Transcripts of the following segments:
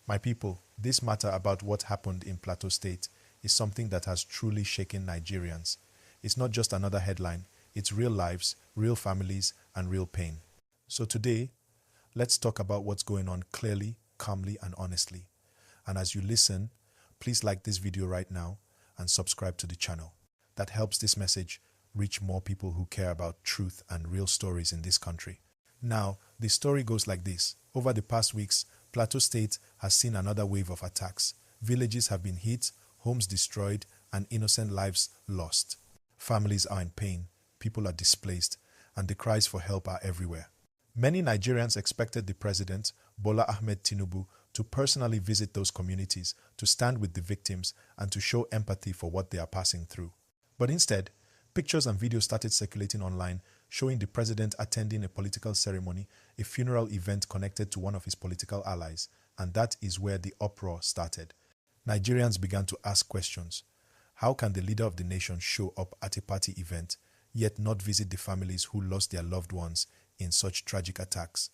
My people, this matter about what happened in Plateau State is something that has truly shaken Nigerians. It's not just another headline, it's real lives, real families, and real pain. So today, let's talk about what's going on clearly, calmly, and honestly. And as you listen, please like this video right now and subscribe to the channel. That helps this message reach more people who care about truth and real stories in this country. Now, the story goes like this. Over the past weeks, Plateau State has seen another wave of attacks. Villages have been hit, homes destroyed, and innocent lives lost. Families are in pain, people are displaced, and the cries for help are everywhere. Many Nigerians expected the President, Bola Ahmed Tinubu, to personally visit those communities, to stand with the victims, and to show empathy for what they are passing through. But instead, pictures and videos started circulating online showing the president attending a political ceremony, a funeral event connected to one of his political allies, and that is where the uproar started. Nigerians began to ask questions. How can the leader of the nation show up at a party event, yet not visit the families who lost their loved ones in such tragic attacks?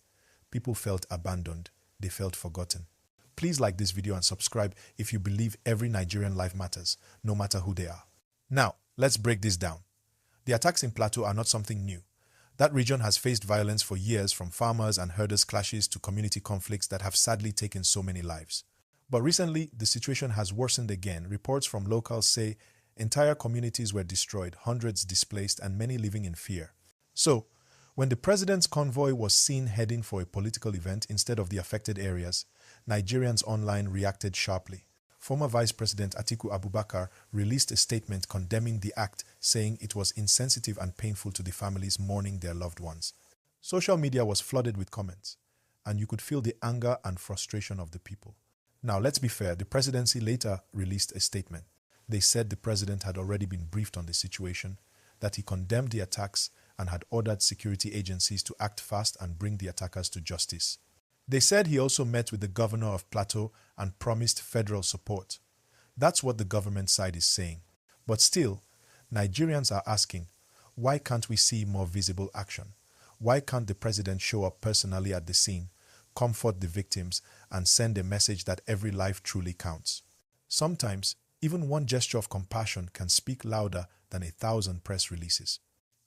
People felt abandoned. They felt forgotten. Please like this video and subscribe if you believe every Nigerian life matters, no matter who they are. Now, let's break this down. The attacks in Plateau are not something new. That region has faced violence for years, from farmers and herders clashes to community conflicts that have sadly taken so many lives. But recently, the situation has worsened again. Reports from locals say entire communities were destroyed, hundreds displaced, and many living in fear. So, when the president's convoy was seen heading for a political event instead of the affected areas, Nigerians online reacted sharply. Former Vice President Atiku Abubakar released a statement condemning the act, saying it was insensitive and painful to the families mourning their loved ones. Social media was flooded with comments, and you could feel the anger and frustration of the people. Now, let's be fair, the presidency later released a statement. They said the president had already been briefed on the situation, that he condemned the attacks and had ordered security agencies to act fast and bring the attackers to justice. They said he also met with the governor of Plateau and promised federal support. That's what the government side is saying. But still, Nigerians are asking, why can't we see more visible action? Why can't the president show up personally at the scene, comfort the victims, and send a message that every life truly counts? Sometimes, even one gesture of compassion can speak louder than 1,000 press releases.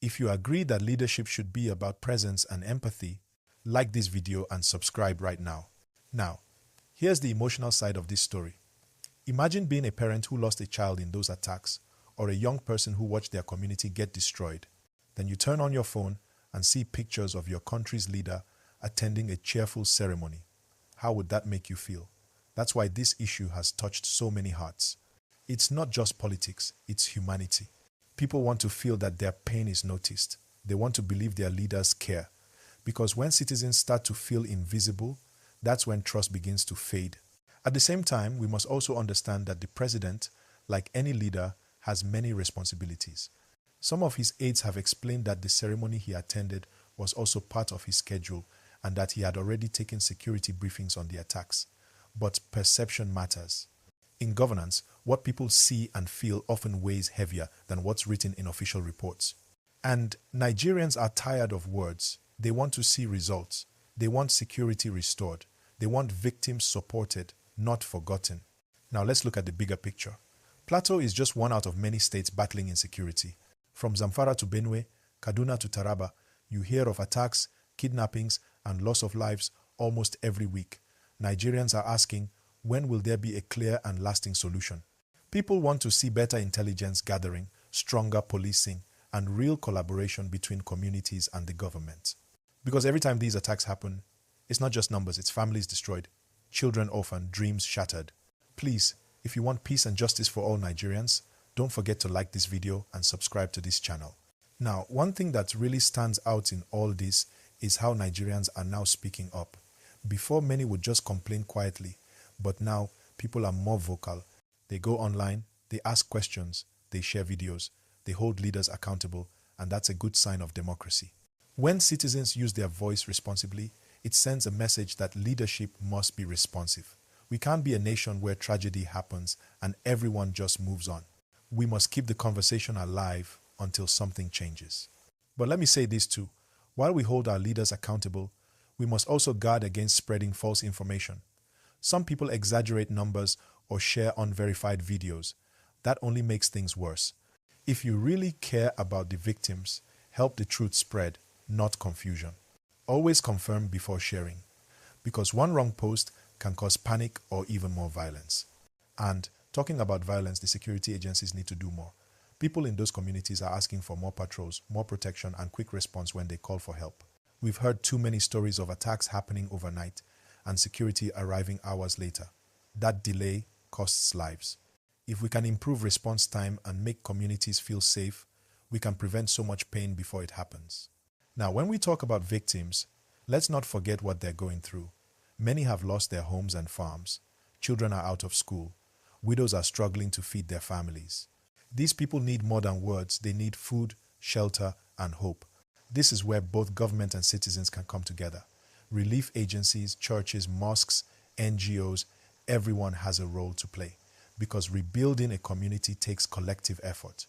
If you agree that leadership should be about presence and empathy, like this video and subscribe right now. Now, here's the emotional side of this story. Imagine being a parent who lost a child in those attacks, or a young person who watched their community get destroyed. Then you turn on your phone and see pictures of your country's leader attending a cheerful ceremony. How would that make you feel? That's why this issue has touched so many hearts. It's not just politics, it's humanity. People want to feel that their pain is noticed. They want to believe their leaders care. Because when citizens start to feel invisible, that's when trust begins to fade. At the same time, we must also understand that the president, like any leader, has many responsibilities. Some of his aides have explained that the ceremony he attended was also part of his schedule and that he had already taken security briefings on the attacks. But perception matters. In governance, what people see and feel often weighs heavier than what's written in official reports. And Nigerians are tired of words. They want to see results. They want security restored. They want victims supported, not forgotten. Now let's look at the bigger picture. Plateau is just one out of many states battling insecurity. From Zamfara to Benue, Kaduna to Taraba, you hear of attacks, kidnappings, and loss of lives almost every week. Nigerians are asking, when will there be a clear and lasting solution? People want to see better intelligence gathering, stronger policing, and real collaboration between communities and the government. Because every time these attacks happen, it's not just numbers, it's families destroyed, children orphaned, dreams shattered. Please, if you want peace and justice for all Nigerians, don't forget to like this video and subscribe to this channel. Now, one thing that really stands out in all this is how Nigerians are now speaking up. Before, many would just complain quietly, but now people are more vocal. They go online, they ask questions, they share videos, they hold leaders accountable, and that's a good sign of democracy. When citizens use their voice responsibly, it sends a message that leadership must be responsive. We can't be a nation where tragedy happens and everyone just moves on. We must keep the conversation alive until something changes. But let me say this too. While we hold our leaders accountable, we must also guard against spreading false information. Some people exaggerate numbers or share unverified videos. That only makes things worse. If you really care about the victims, help the truth spread, not confusion. Always confirm before sharing, because one wrong post can cause panic or even more violence. And talking about violence, the security agencies need to do more. People in those communities are asking for more patrols, more protection, and quick response when they call for help. We've heard too many stories of attacks happening overnight and security arriving hours later. That delay costs lives. If we can improve response time and make communities feel safe, we can prevent so much pain before it happens. Now, when we talk about victims, let's not forget what they're going through. Many have lost their homes and farms. Children are out of school. Widows are struggling to feed their families. These people need more than words. They need food, shelter, and hope. This is where both government and citizens can come together. Relief agencies, churches, mosques, NGOs, everyone has a role to play, because rebuilding a community takes collective effort.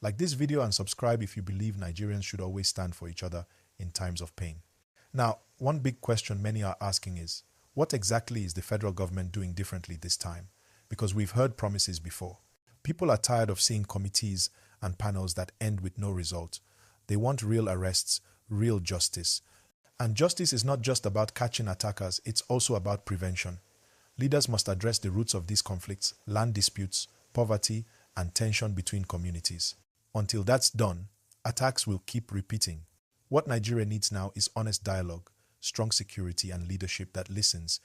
Like this video and subscribe if you believe Nigerians should always stand for each other in times of pain. Now, one big question many are asking is, what exactly is the federal government doing differently this time? Because we've heard promises before. People are tired of seeing committees and panels that end with no result. They want real arrests, real justice. And justice is not just about catching attackers, it's also about prevention. Leaders must address the roots of these conflicts, land disputes, poverty, and tension between communities. Until that's done, attacks will keep repeating. What Nigeria needs now is honest dialogue, strong security, and leadership that listens.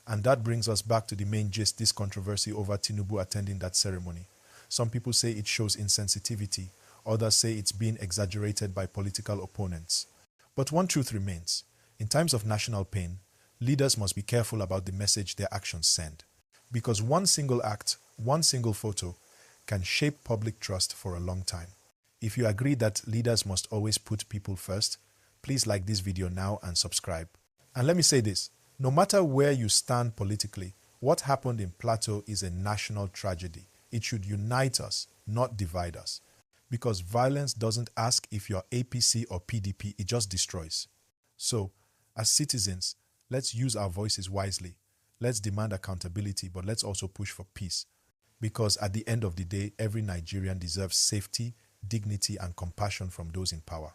And that brings us back to the main gist, this controversy over Tinubu attending that ceremony. Some people say it shows insensitivity, others say it's being exaggerated by political opponents. But one truth remains. In times of national pain, leaders must be careful about the message their actions send. Because one single act, one single photo, can shape public trust for a long time. If you agree that leaders must always put people first, please like this video now and subscribe. And let me say this, no matter where you stand politically, what happened in Plateau is a national tragedy. It should unite us, not divide us. Because violence doesn't ask if you're APC or PDP, it just destroys. So, as citizens, let's use our voices wisely. Let's demand accountability, but let's also push for peace. Because at the end of the day, every Nigerian deserves safety, dignity, and compassion from those in power.